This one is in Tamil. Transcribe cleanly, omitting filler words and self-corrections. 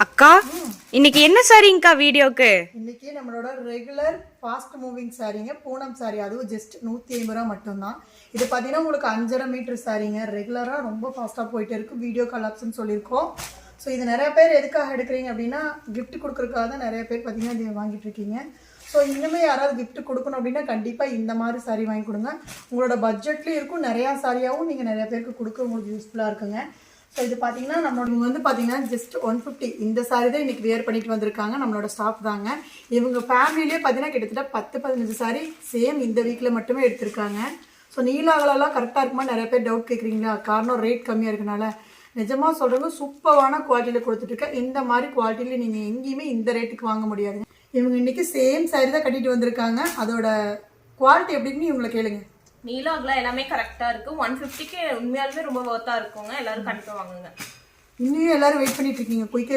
அக்கா இன்னைக்கு என்ன சாரிங்கக்கா வீடியோக்கு? இன்னைக்கு நம்மளோட ரெகுலர் ஃபாஸ்ட் மூவிங் சாரீங்க, பூனம் சாரி. அதுவும் ஜஸ்ட் 150 ரூபா மட்டும்தான். இது பார்த்தீங்கன்னா உங்களுக்கு 5.5 மீட்டர் சாரீங்க. ரெகுலராக ரொம்ப ஃபாஸ்ட்டாக போயிட்டு இருக்கு. வீடியோ கால் ஆப்ஷன் சொல்லியிருக்கோம். ஸோ இது நிறைய பேர் எதுக்காக எடுக்கிறீங்க அப்படின்னா கிஃப்ட் கொடுக்குறதுக்காக தான் நிறைய பேர் பார்த்தீங்கன்னா இது வாங்கிட்டு இருக்கீங்க. ஸோ இன்னுமே யாராவது கிஃப்ட் கொடுக்கணும் அப்படின்னா கண்டிப்பாக இந்த மாதிரி சாரீ வாங்கி கொடுங்க. உங்களோட பட்ஜெட்லேயும் இருக்கும், நிறையா சாரியாகவும் நீங்கள் நிறைய பேருக்கு கொடுக்க உங்களுக்கு யூஸ்ஃபுல்லாக இருக்குங்க. ஸோ இது பார்த்தீங்கன்னா நம்மளோட வந்து பார்த்தீங்கன்னா ஜஸ்ட் 150 இந்த சாரி தான் இன்றைக்கி வேர் பண்ணிட்டு வந்திருக்காங்க நம்மளோட ஸ்டாஃப் தாங்க. இவங்க ஃபேமிலியிலே பார்த்தீங்கன்னா கிட்டத்தட்ட 10-15 சாரி சேம் இந்த வீக்கில் மட்டுமே எடுத்திருக்காங்க. ஸோ நீலாகலாம் கரெக்டாக இருக்குமா நிறைய பேர் டவுட் கேட்குறீங்களா? காரணம் ரேட் கம்மியாக இருக்கனால. நிஜமாக சொல்கிறவங்க சூப்பரான குவாலிட்டியில் கொடுத்துட்ருக்கேன். இந்த மாதிரி குவாலிட்டியில் நீங்கள் எங்கேயுமே இந்த ரேட்டுக்கு வாங்க முடியாது. இவங்க இன்றைக்கி சேம் சாரி தான் கட்டிட்டு வந்திருக்காங்க. அதோட குவாலிட்டி எப்படின்னு இவங்களை கேளுங்க. நீலாக்லாம் எல்லாமே கரெக்டா இருக்கு. 150க்கு உண்மையாலுமே ரொம்ப ஒர்த்தா இருக்குங்க. எல்லாரும் கண்டிப்பா வாங்குங்க. இன்னும் எல்லாரும் வெயிட் பண்ணிட்டு இருக்கீங்க குயிக்கா